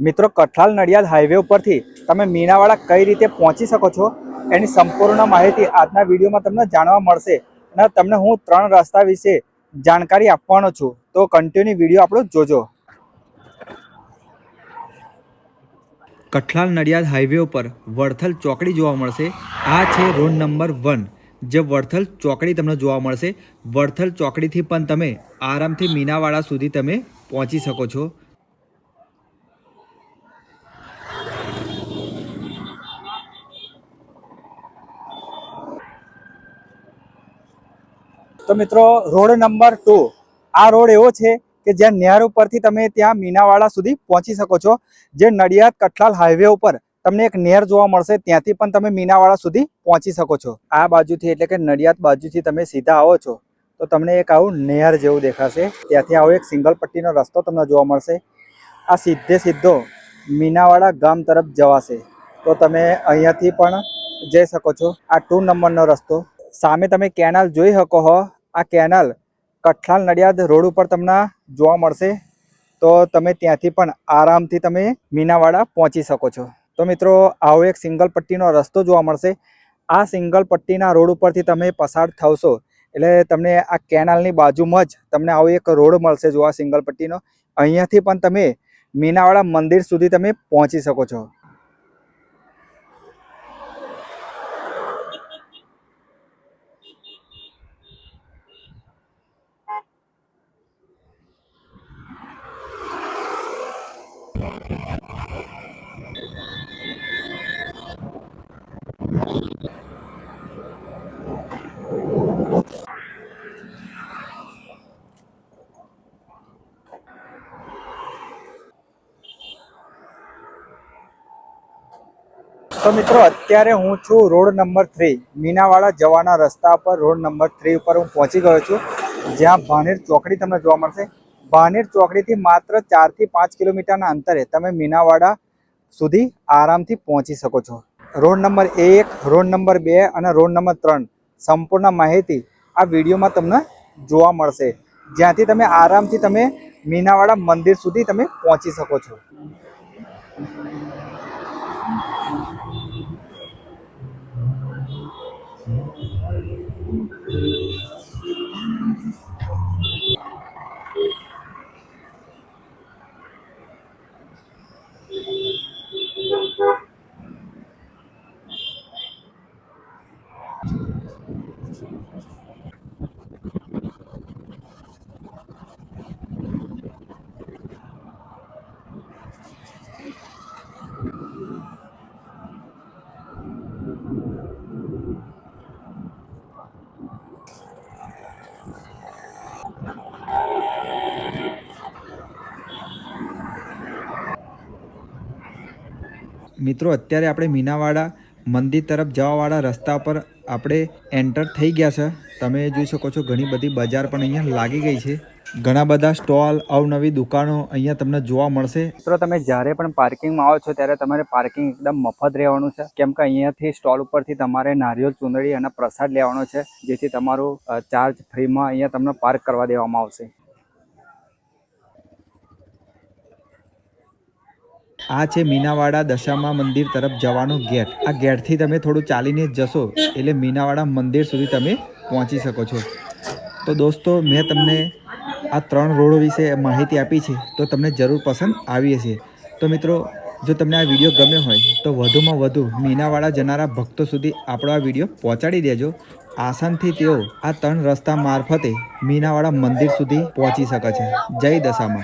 મિત્રો કઠલાલ નડિયાદ હાઈવે ઉપરથી તમે મીનાવાડા કઈ રીતે પહોંચી શકો છો એની સંપૂર્ણ માહિતી આજના વિડીયોમાં તમને જાણવા મળશે અને તમને હું 3 રસ્તા વિશે જાણકારી આપવાનો છું, તો કન્ટિન્યુ વિડીયો આપણો જોજો। કઠલાલ નડિયાદ હાઈવે ઉપર વડથલ ચોકડી જોવા મળશે। આ છે રોડ નંબર 1 જે વડથલ ચોકડી તમને જોવા મળશે। વડથલ ચોકડીથી પણ તમે આરામથી મીનાવાડા સુધી તમે પહોંચી શકો છો। तो मित्रों रोड नंबर 2 आ रोड एवो छे कि ज्यां नेहरू परथी तमे त्यां मीनावाड़ा सुधी पहोंची सको छो। जे नडियाद कठलाल हाईवे पर तमने एक नेर जोवा मळशे, त्यांथी पण तमे मीनावाड़ा सुधी पहोंची सको छो। आ बाजुथी एटले के नडियाद बाजुथी तमे सीधा आवो छो तो तमने एक आवुं नेर जेवुं देखाशे। त्यांथी आवो एक सिंगल पट्टीनो रस्तो तमने जोवा मळशे। आ सीधे सीधो मीनावाड़ा गाम तरफ जवाशे, तो तमे अहींयाथी पण जई सको छो। आ 2 नंबरनो रस्तो सामे तमे केनाल जोई शको हो। आ केनाल कठलाल नडियाद रोड पर तमने जोवा मळशे, तो तमे त्यांथी पण आरामथी तमे मीनावाड़ा पहोंची सको छो। तो मित्रों आवो एक सिंगल पट्टीनो रस्तो जोवा मळशे। आ सिंगल पट्टीना रोड परथी तमे पसार थशो एटले तमने आ केनालनी बाजुमां ज तमने आवो एक रोड मळशे जो आ सिंगल पट्टीनो। अहींयाथी पण तमे मीनावाड़ा मंदिर सुधी तमे पहोंची सको छो। तो मित्रों अत्यारे हूँ छू रोड नंबर 3 मीनावाड़ा जवाना रस्ता पर रोड नंबर 3 पर हूँ पहुंची गयो छू, ज्यां भानेर चौकड़ी तमने जोवा मळशे। भानेर चौकड़ी थी मात्र 4 થી 5 किलोमीटर अंतरे तमे मीनावाड़ा सुधी आरामथी पहोंची सको छो। रोड नंबर 1, रोड नंबर 2 और रोड नंबर 3 संपूर्ण माहिती आ विडियो में तमने जोवा मळशे, ज्यांथी तमे आरामथी तमे मीनावाड़ा मंदिर सुधी तमे पहोंची सको छो। मित्रों अत्यारे आपणे मीनावाड़ा मंदिर तरफ जवावाड़ा रस्ता पर आपणे एंटर थई गया छे। तमे जोई शको छो घणी बधी बजार पण अहींया लागी गई छे। घणा बधा स्टॉल अवनवी दुकानों अहींया तमने जोवा मळशे। मित्रों तमे ज्यारे पण पार्किंग में आवो छो त्यारे तमारे पार्किंग एकदम मफत रहेवानुं छे, केम के अहींयाथी स्टॉल उपरथी तमारे नारियल चूंदड़ी अने प्रसाद लेवानो छे, जेथी तमारो चार्ज फ्री में अहींया तमने पार्क करवा देवामां आवशे। आ छे मीनावाड़ा दशामा मंदिर तरफ जवानो गेट। आ गेट थी तमे थोड़ू चालीने जशो एटले मीनावाड़ा मंदिर सुधी तमे पहोंची सको छो। तो दोस्तों मैं तमने आ 3 रोड विषे माहिती आपी छे, तो तमने जरूर पसंद आवी हशे। तो मित्रों जो तमने आ विडियो गम्यो होय तो वधुमां वधु मीनावाड़ा जनारा भक्तों सुधी आपणो आ विडियो पहोंचाडी देजो। आसानथी तेओ आ 3 रस्ता मार्फते मीनावाड़ा मंदिर सुधी पहोंची शके छे। जय दशामा।